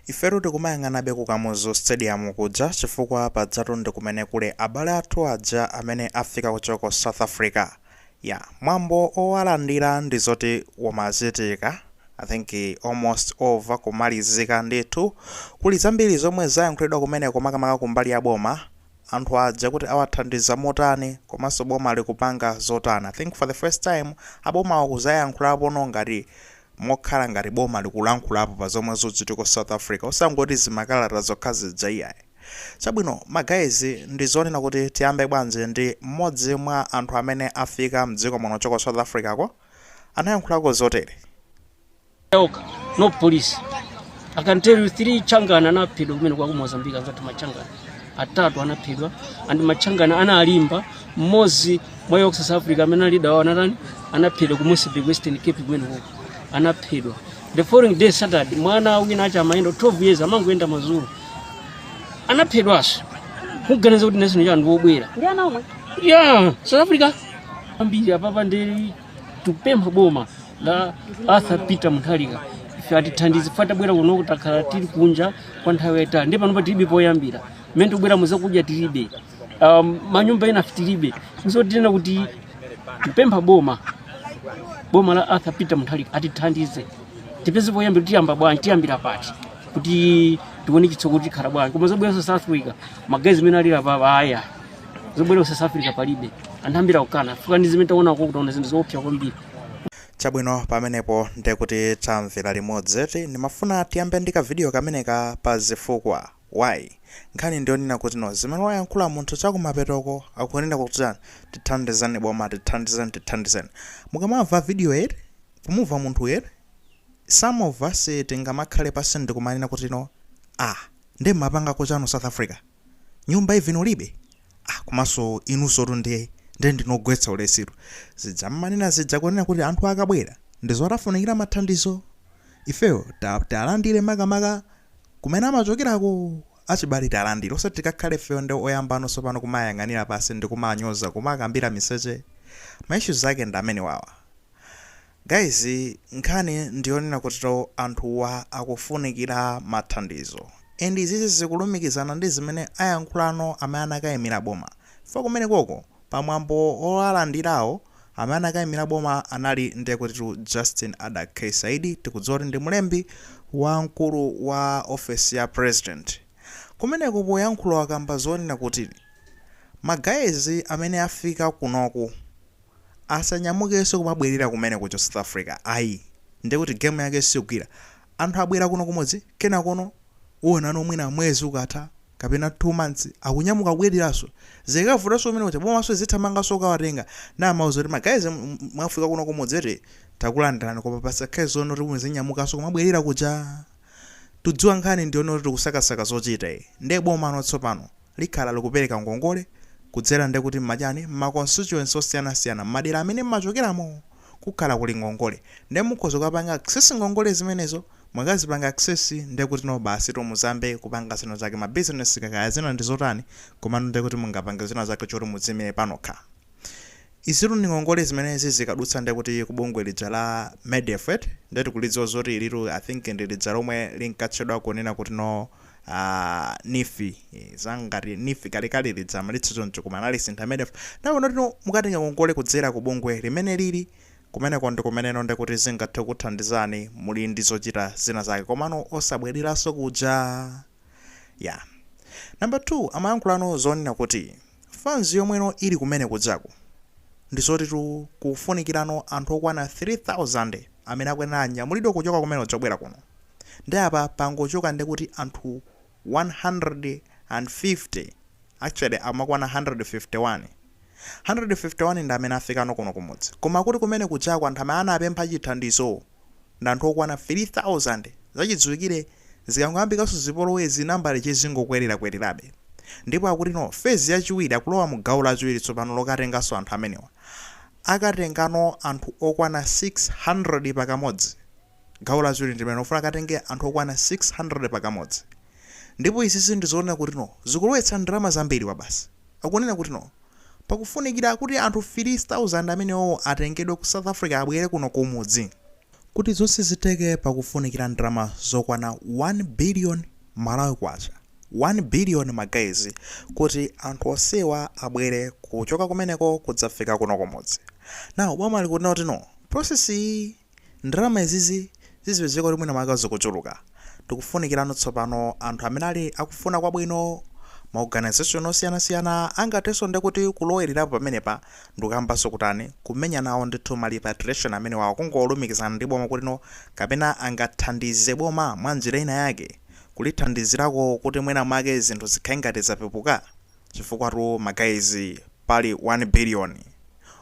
Ifero tikumayang'anabe ku Kamuzu Stadium kuja chifukwa padzatu ndikumene kule abale athu aja amene afika kuchoko South Africa. Mwambo owalandira ndizoti wamazitika. I think almost over kumalizika ndithu. Kuli zambiri zomwe zayankhulidwa kumene komakamaka kumbali ya boma. Anthu aja kuti awathandiza motani komanso boma likupanga zotani. I think for the first time aboma akuzayankhulapo ngati mokhala ngati boma likulankhulapo pa zomwe zochitika South Africa. Osangoti zimakalata zokhazi dzaiyayi. Chabwino magayizi ndizonena kuti tiyambe bwanji ndi mmodzi mwa anthu amene afika mdziko muno choko South Africa ko anayankhulako zotere. No police. I can tell you 3 changana anaphedwa kumene kwa Mozambique ngati machangana atatu anaphedwa and machangana analimba mmozi mwa South Africa amene leader wa anatani anaphedwa ku Mozambique Western Cape kumene huko anaphedwa. The following day Saturday mwana wina acha maendo 12 years amangoenda mazuru anaphedwaso kuganiza kuti nesino yandu wobwera ndi ana omwe South Africa ambiri apapa ndi tupempha boma la Arthur Peter Mutharika ife atithandize fata bwera kuno kutakhala tili kunja kwa nthawi yaitali ndi pano tilibe poyambira mmene tibwera muzakudya tilibe manyumba ena tilibe nzotinena kuti tupempha boma la Arthur Peter Mutharika atithandize tipeze poyambira tiyamba bwanji tiyambira pati kuti tione chitsogolo chikhala bwanji koma zobwera South Africa magazi mene alira baba aya zobwera South Africa palibe anthambira kukana fukani zimene taona kutaona zinthu zoopsa kwambiri. Chabwino pamenepo ndekuti tamvera limodzi ndimafuna tiyambe ndika video kameneka pa zifukwa why nkhani ndionena kuti zimene wayankhula munthu chakumapetoko akunena kuti tithandizani boma tithandizani mukamamva video ere kumumva munthu ere some of us tingamakhale pasi ndikumanena kuti ndi mapanga kuchano South Africa nyumba even ulibe komanso inunso ndi ndinogwetsa ulesiru zijammanena zijakunena kuti anthu akabwera ndizotafunikira mathandizo ifeyo talandire makamaka kumene amachokerako achibali talandire osati tikakhale feyo ndi oyambano sopano kumayang'anira pasi ndi kumanyoza kumakambira miseche ma issues ake ndi amene wawa. Guys, nkhani ndionena kuti anthuwa akufunikira mathandizo and izizi zikulumikizana ndi zimene ayankhulano amene anakayimira boma fa kumene koko pamwambo owalandirawo amene anakayimira boma anali ndekuti Justin Adake Saidi tikudzoti ndi mlembi wamkulu wa office ya president kumeneko poyankhula wakamba zonena kuti magayizi amene afika kunoku asanyamukenso kumabwerera kumene kucho South Africa ndekuti game yake sigwira anthu abwera kuno kumodzi kena kuno uonano mwina mwezi ukatha kapena 2 months akunyamuka kubwereraso zikavutanso umene kuti bomaso zithamangaso kawatenga na mauzo kuti magayizi mwafika kuno kumodzi takulandirani koma pasakhale zono kuti muzinyamukanso kumabwerera kuja tudziwa nkhani ndione kuti kusakasaka zochita ndi boma notsopano likhala likupereka ngongole kudzera ndekuti mmachani ma constituency osiyanasiyana madera amene mmachokeramo kukhala kuli ngongole ndi mukhoza kupanga access ngongole zimenezo mwakazipanga access ndekuti basi muzambe kupanga zino zake ma business kakaya zina ndizotani koma ndekuti mungapanga zina zake choti muzimire panokha. Iziru ni ngongole zimenezi zikadutsa ndekuti kubungwe lija la Medefed ndeti kulidziwa zoti iliru I think ndilidza lomwe linkatchedwa kunena kuti nifi zangati nifi kalikali lidza malitso chokuma analysis Medefed nawo ndino mukatenga ngongole kudzera kubungwe limene lili kumene kondo kumeneno ndekuti zingathe kuthandizani muli ndi zochita zina zake komano osabweriranso kuja. Number 2 amayankhulano zonena kuti fans yomweno ili kumene kudzako ndizoti kufunikirano anthu okwana 3000 amene akwenera anyamulidwe kuchoka kumene ochobwera kuno ndi apa pangochoka ndekuti anthu 150 actually amakwana 151 ndi amene afikano kuno kumodzi koma kuti kumene kuchako anthu amene apempha chithandizo ndi anthu okwana 3000 zachidziwikire zikangoyambikanso zipolowezi nambale chizingokwererabe ndipo akuti phase yachiwiri akulowa mu gawo lachiwiri tsopano lokatenganso anthu amenewa akatengano anthu okwana 600 pakamodzi gawo lachiwiri ndimene ofuna akatenge anthu okwana 600 pakamodzi ndipo izi ndizoonera kuti zikulowetsa ndalama zambiri wabasi akunena kuti pakufunikira kuti anthu 3000 amenewo atengedwe ku South Africa abwere kuno kumudzi kuti zonse ziteke pakufunikira ndalama zokwana 1 billion Malawi kwacha 1 billion magazi kuti anthu osewa abwere kuchoka kumeneko kudzafika kuno komodzi. Now boma likuti kuti no process iyi ndalama izizi zizipezeka kuti mwina magazi kuchuluka tikufunikirano tsopano anthu amene ali akufuna kwabwino maorganization osiyana-siyana angatenso ndekuti kulowererapo pamenepa ndikukambanso kutani kumenya nawo ndithu ma repatriation amene wawo kungolumikizana ndi boma kuti no kapena angathandize boma mwa njira ina yake kulithandizirako kuti mwina mwake zinthu zikhale ngati zapepuka chifukwa tu magazi pali 1 billion.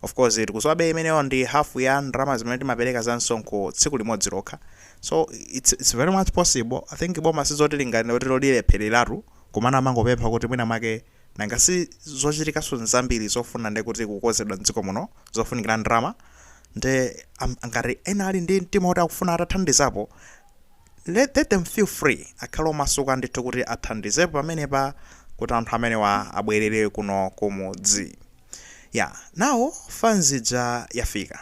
Of course tikusowabe imeneyo ndi half ya ndalama zimene timapereka za msonkho tsiku limodzi lokha, so it's very much possible. I think boma sizotilingana kuti lolephereratu kumana mangopempha kuti mwina mwake nangasi zochitikaso nzambiri zofuna ndekuti kukozedwa mdziko muno zofunikira ndalama nde angati ena ali ndi mtima kuti akufuna atathandizapo let them feel free akhalo masuka ndithu kuti athandizepo pamenepa kuti anthu amenewa abwerere kuno kumudzi. Now fanzija yafika.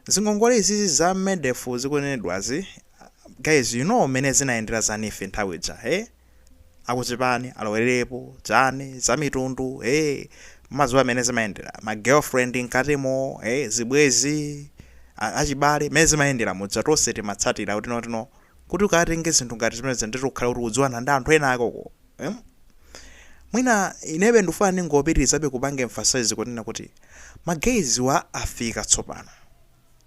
Zingongole izizi za MEDEF zikunenedwazi guys, you know mene zinaendera zanife ntawija akuchipani alowererepo chani za mitundu mazuwa mene zimaendera ma girlfriend nkatimo zibwezi achibale mene zimaendera mudzatose timatsatira kuti no kuti ukatenge zinthu ngati zimene zendera ukhala kuti udziwana ndi anthu ena akoko. Mwina inebe ndufuna ningopitirizabe kupanga emphasize kunena kuti magazi wa afika tsopano.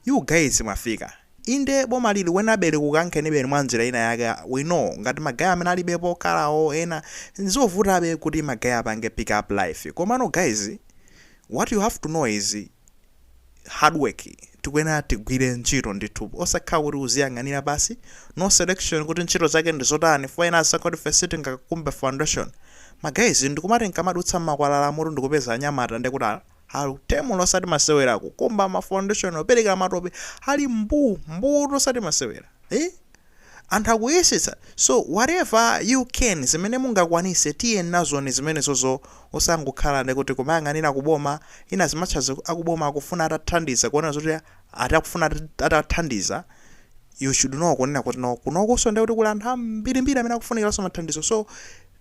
You guys mwafika. Inde boma lili wenabere kukankenebe mwanjira ina yake we know ngati magaya amene alibepo kalawo ena nzovutabe kuti magaya apange pick up life. Komano guys, what you have to know is hard work. Tukwena tigwire ntchito ndithu osakhala kuti uziyang'anira basi no selection kuti ntchito zake ndizotani finance account facility ngakumbe foundation. Magazi ndikumati nkamadutsa makwalala mutu ndikupeza anyamata ndekuti temu losati masewera kukumba ma foundation opereka matope ali mbu losati masewera anthu akuyesesa. So whatever you can zimene mungakwanise tiye nazo ni zimene zozo osangokhala ndekuti kumayang'anira kuboma ina zimatchazo akuboma akufuna atathandiza kuona zoti atakufuna atathandiza. You should know kunena kuti no kunokuso ndekuti kuli anthu ambirimbiri amene akufunikiraso mathandizo. So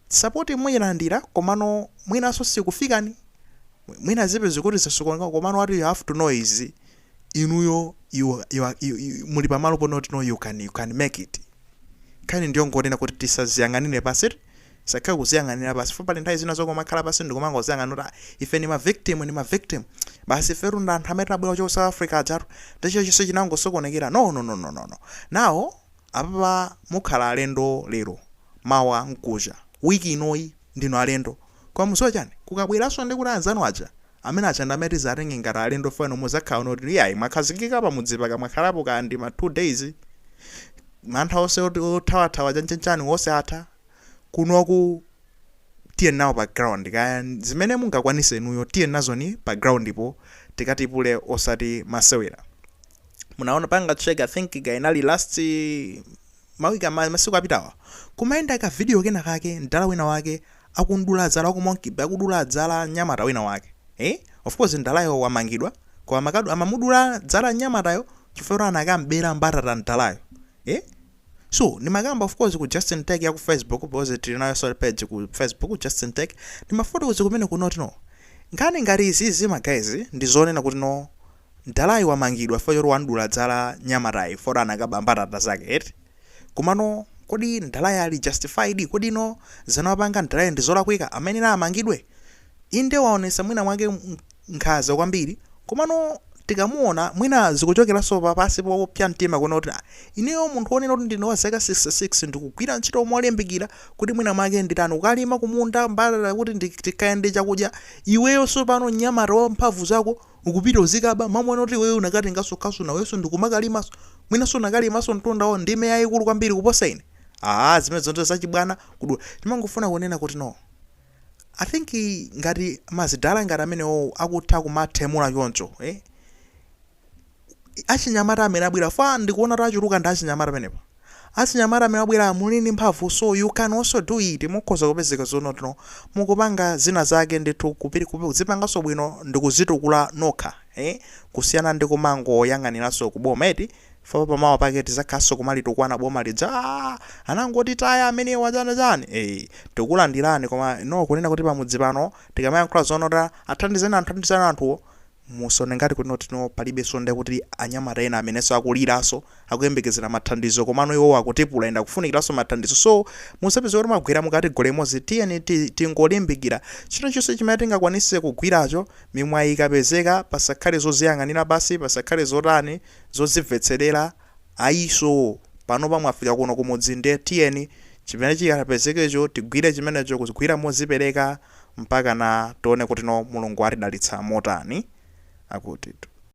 support muyilandira komano mwina so sikufikani mwina zipe zikuti zisukonga komano what you have to know is inuyo you muli pamalo pono kuti no you can make it. Kani ndiyo ngonena kuti tisaziyang'anire pasi sakhala kuziyang'anira pasi fo pali nthawi zina zokomakhala pasi ndikumanga kuziyang'anira ife ni ma victim basi feru nda anthu amene tabwera ku South Africa ajatu ndicho chonse chinangosokonekera no. Now apa mukhala alendo lero mawa nkuja wiki inoyi ndino alendo kwa muso chani kukabweraso ndi kuti anzanu aja amene achandameti zatenge ngati alendo fano muzakhala noti yayi mwakhazikika pa mudzipa kamwakhalapo kandi ma 2 days mantha onse othawa chanchani wonse atha kunoku tiye nawo pa ground kaya zimene mungakwanise inuyo tiye nazo ni pa ground ipo tikatipule osati masewera. Munaona panga check I think gainali last mawika masiku apitawa kumaenda ka video kena kake ndala wina wake akundula dzala ku monkey akudula dzala nyamata wina wake of course ndalayo wamangidwa kwa makadu amamudula dzala nyamatayo chifukwa anakambera mbatata ndalayo so ni magamba of course ku Justin Tech ya ku Facebook because tilinayo social page ku Facebook Justin Tech ni mafoto kuzikumene ku not no ngani ngari izi magazi ndizonena kuti no ndalayo wamangidwa fo wandula dzala nyamatayo for anakaba mbatata zake kumano kodi ndalaya ali justified kodi no zanapanga ndalaya ndizolakwika amene na amangidwe inde waonesa mwina mwake nkhaza kwambiri komano tikamuona mwina zikuchokera so papasi popya mtima kuona kuti ineyo munthu onena kuti ndine wa zaka 66 ndikugwira ntchito molembekira kuti mwina mwake nditani ukalima kumunda mbala kuti ndikaende chakudya iweyo so pano nyamata wa mphamvu zako ukupita uzikaba mamwe noti wewe unakati ngaso na weso ndikumakalima mwina so nakalima so mtundawo ndime yayikulu kwambiri kuposa ine zimene zonse zachibwana kudula. Timangofuna kunena kuti no I think ngati mazidala ngati amene akutha kumathemula choncho achinyamata amene abwera fa ndikuona tachuluka ndi achinyamata amenepa achinyamata amene abwera muli ndi mphamvu, so you can also do it. Mukhoza kupezeka zono mukupanga zina zake ndithu kuzipanganso bwino ndi kuzitukula nokha, kusiyana ndi kumangoyang'aniranso kuboma eti fapa pamawa pake tizakhaso kumalitukwana boma lidza anangoti taya amene wachana tikulandirani, koma kunena kuti pamudzi pano tikamayankhula zono athandizana anthu musone ngati kuti palibe sonde kuti anyamata ena amenenso akuliranso akuyembekezera mathandizo, komano iwo akutipula enda kufunikiranso mathandizo. So musapeze kuti magwira mukati gole imodzi, tiyeni tingolimbikira chilichonse chimene tingakwanise kugwiracho mimwayi ikapezeka, pasakhale zoziyang'anira basi, pasakhale zotani zozimvetserera ayiso pano pa Afrika kuno kumudzi. Nde tiyeni chimene chikapezekecho tigwire chimenecho, kugwira mozipereka mpaka na tione kuti Mulungu atidalitsa motani akuti.